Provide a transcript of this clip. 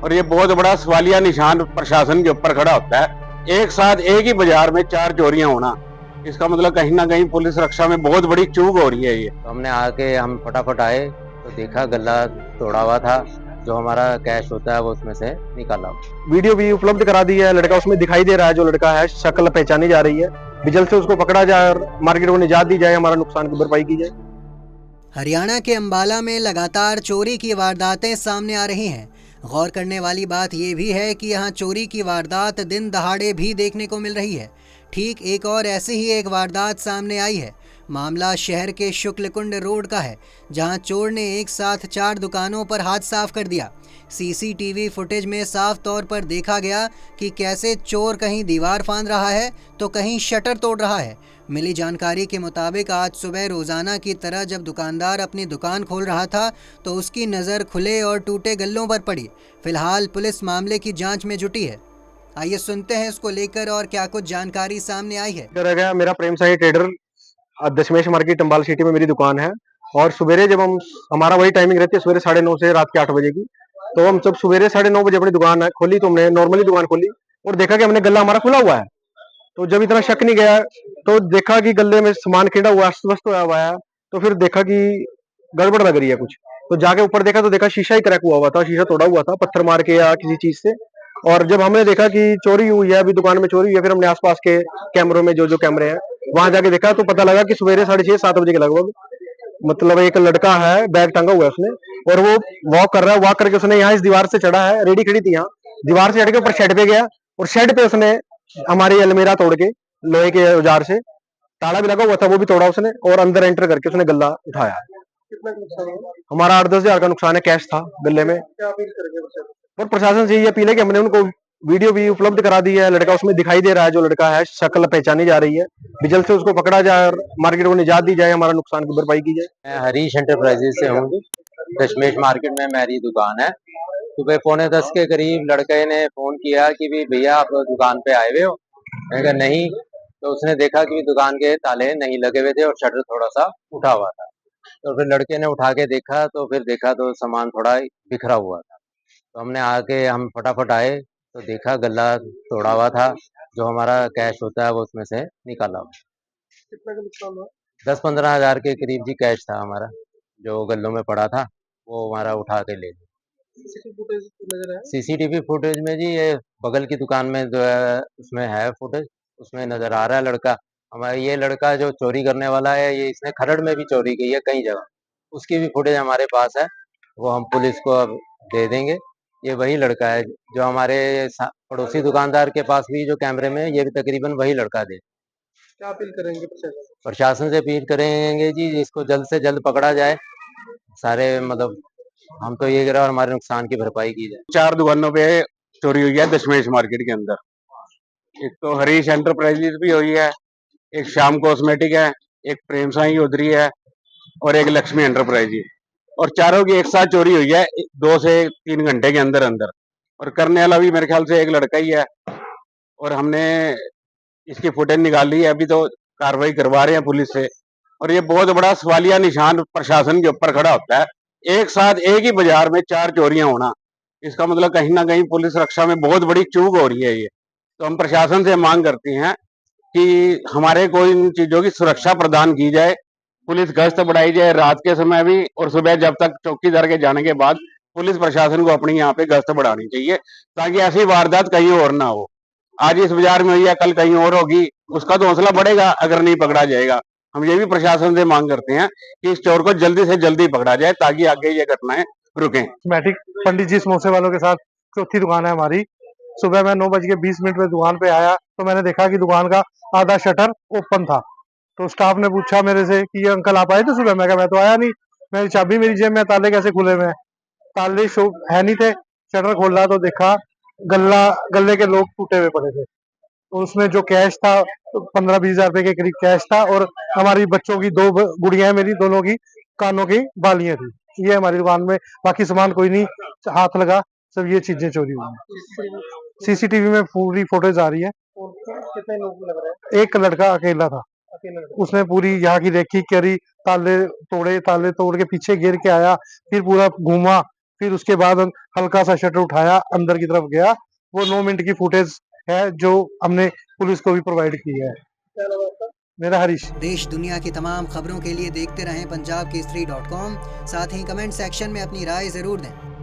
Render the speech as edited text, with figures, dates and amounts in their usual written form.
और ये बहुत बड़ा सवालिया निशान प्रशासन के ऊपर खड़ा होता है। एक साथ एक ही बाजार में 4 चोरियां होना, इसका मतलब कहीं ना कहीं पुलिस रक्षा में बहुत बड़ी चूक हो रही है। ये तो हमने आके हम फटाफट आए तो देखा गला तोड़ा हुआ था, जो हमारा कैश होता है वो उसमें से निकाला। वीडियो भी उपलब्ध करा दी है, लड़का उसमें दिखाई दे रहा है, जो लड़का है शक्ल पहचानी जा रही है। जल्द से उसको पकड़ा जाए और मार्केट को निजात दी जाए, हमारा नुकसान की भरपाई की जाए। हरियाणा के अंबाला में लगातार चोरी की वारदातें सामने आ रही हैं। गौर करने वाली बात यह भी है कि यहाँ चोरी की वारदात दिन दहाड़े भी देखने को मिल रही है। ठीक एक और ऐसी ही एक वारदात सामने आई है। मामला शहर के शुक्लकुंड रोड का है, जहां चोर ने एक साथ 4 दुकानों पर हाथ साफ कर दिया। सीसीटीवी फुटेज में साफ तौर पर देखा गया कि कैसे चोर कहीं दीवार फांद रहा है तो कहीं शटर तोड़ रहा है। मिली जानकारी के मुताबिक आज सुबह रोजाना की तरह जब दुकानदार अपनी दुकान खोल रहा था तो उसकी नज़र खुले और टूटे गल्लों पर पड़ी। फिलहाल पुलिस मामले की जांच में जुटी है। आइए सुनते हैं इसको लेकर और क्या कुछ जानकारी सामने आई है। मेरा प्रेम साई ट्रेडर दशमेश मार्केट अंबाला सिटी में मेरी दुकान है। और सवेरे जब हमारा वही टाइमिंग रहती है, सवेरे 9:30 से रात के 8 बजे की। तो हम जब सवेरे 9:30 बजे अपनी दुकान खोली तो हमने नॉर्मली दुकान खोली और देखा कि हमने गला हमारा खुला हुआ है। तो जब इतना शक नहीं गया तो देखा कि गले में सामान खेड़ा हुआ, अस्त व्यस्त हुआ है। तो फिर देखा कि गड़बड़ लग रही है कुछ। तो जाके ऊपर देखा तो देखा शीशा ही क्रैक हुआ था, शीशा तोड़ा हुआ था पत्थर मार के या किसी चीज से। और जब हमने देखा कि चोरी हुई है, अभी दुकान में चोरी हुई है, फिर हमने आसपास के कैमरों में जो कैमरे हैं वहां जाके देखा तो पता लगा कि सवेरे 6:30-7 बजे के लगभग मतलब एक लड़का है, बैग टांगा हुआ है उसने और वो वॉक कर रहा है। वॉक करके उसने यहाँ इस दीवार से चढ़ा है, रेडी खड़ी थी यहाँ, दीवार से चढ़ के ऊपर शेड पे गया और शेड पे उसने हमारी अलमीरा तोड़ के लोहे के औजार से, ताला भी लगा हुआ था वो भी तोड़ा उसने और अंदर एंटर करके उसने गला उठाया। हमारा 8-10 हजार का नुकसान है, कैश था गले में। और प्रशासन से ये अपील है कि हमने उनको वीडियो भी उपलब्ध करा दी है, लड़का उसमें दिखाई दे रहा है, जो लड़का है शक्ल पहचानी जा रही है। जल्द से उसको पकड़ा जाए और मार्केट को निजात दी जाए, हमारा नुकसान की भरपाई की जाए। मैं हरीश एंटरप्राइजेज से हूँ। दशमेश मार्केट में मेरी दुकान है। सुबह 9:45 के करीब लड़के ने फोन किया कि भी भैया आप दुकान पे आए हुए हो। मैंने कहा नहीं। तो उसने देखा कि दुकान के ताले नहीं लगे हुए थे और शटर थोड़ा सा उठा हुआ था। तो फिर लड़के ने उठा के देखा तो फिर देखा तो सामान थोड़ा बिखरा हुआ था। तो हमने आके हम फटाफट आए तो देखा गला तोड़ा हुआ था, जो हमारा कैश होता है वो उसमें से निकाला हुआ। कितना का नुकसान हुआ? 10-15 हजार के करीब जी कैश था हमारा, जो गल्लों में पड़ा था वो हमारा उठा के ले गए। सीसीटीवी फुटेज में जी ये बगल की दुकान में जो है उसमें है फुटेज, उसमें नजर आ रहा है लड़का हमारा। ये लड़का जो चोरी करने वाला है, ये इसने खरड़ में भी चोरी की है कई जगह, उसकी भी फुटेज हमारे पास है, वो हम पुलिस को अब दे देंगे। ये वही लड़का है जो हमारे पड़ोसी दुकानदार के पास भी जो कैमरे में, ये भी तकरीबन वही लड़का दे। क्या अपील करेंगे प्रशासन से अपील करेंगे जी इसको जल्द से जल्द पकड़ा जाए। सारे मतलब हम तो ये कह रहे हैं हमारे नुकसान की भरपाई की जाए। 4 दुकानों पे चोरी हुई है दशमेश मार्केट के अंदर। एक तो हरीश एंटरप्राइजेज भी हुई है, एक श्याम कॉस्मेटिक है, एक प्रेम साई उधरी है और एक लक्ष्मी एंटरप्राइजेज। और चारों की एक साथ चोरी हुई है 2 से 3 घंटे के अंदर अंदर। और करने वाला भी मेरे ख्याल से एक लड़का ही है। और हमने इसकी फुटेज निकाल ली है, अभी तो कार्रवाई करवा रहे हैं पुलिस से। और ये बहुत बड़ा सवालिया निशान प्रशासन के ऊपर खड़ा होता है। एक साथ एक ही बाजार में 4 चोरियां होना, इसका मतलब कहीं ना कहीं पुलिस रक्षा में बहुत बड़ी चूक हो रही है। ये तो हम प्रशासन से मांग करते हैं कि हमारे को इन चीजों की सुरक्षा प्रदान की जाए, पुलिस गश्त बढ़ाई जाए रात के समय भी, और सुबह जब तक चौकीदार के जाने के बाद पुलिस प्रशासन को अपनी यहाँ पे गश्त बढ़ानी चाहिए, ताकि ऐसी वारदात कहीं और ना हो। आज इस बाजार में हुई है, कल कहीं और होगी, उसका तो हौसला बढ़ेगा अगर नहीं पकड़ा जाएगा। हम ये भी प्रशासन से मांग करते हैं कि इस चोर को जल्दी से जल्दी पकड़ा जाए, ताकि आगे ये घटनाएं रुकें। मैटिक पंडित जी समोसे वालों के साथ चौथी दुकान है हमारी। सुबह मैं 9:20 में दुकान पे आया तो मैंने देखा कि दुकान का आधा शटर ओपन था। तो स्टाफ ने पूछा मेरे से कि ये अंकल आप आए थे सुबह? मैं कहा मैं तो आया नहीं, मेरी चाबी मेरी जेब में, ताले कैसे खुले हुए हैं? ताले शो है नहीं थे। शटर खोला तो देखा गले के लोग टूटे हुए पड़े थे। और उसमें जो कैश था 15-20 हजार रुपए के करीब कैश था और हमारी बच्चों की 2 गुड़िया है, मेरी दोनों की कानों की बालियां थी। ये हमारी दुकान में बाकी सामान कोई नहीं हाथ लगा, सब ये चीजें चोरी हुई। सीसीटीवी में पूरी फोटोज आ रही है। कितने लोग लग रहे हैं? एक लड़का अकेला था, उसने पूरी यहाँ की रेकी करी, ताले तोड़ के पीछे गिर के आया, फिर पूरा घूमा, फिर उसके बाद हल्का सा शटर उठाया, अंदर की तरफ गया। वो 9 मिनट की फुटेज है जो हमने पुलिस को भी प्रोवाइड की है। मेरा हरीश। देश दुनिया की तमाम खबरों के लिए देखते रहें पंजाब केसरी.com। साथ ही कमेंट सेक्शन में अपनी राय जरूर दें।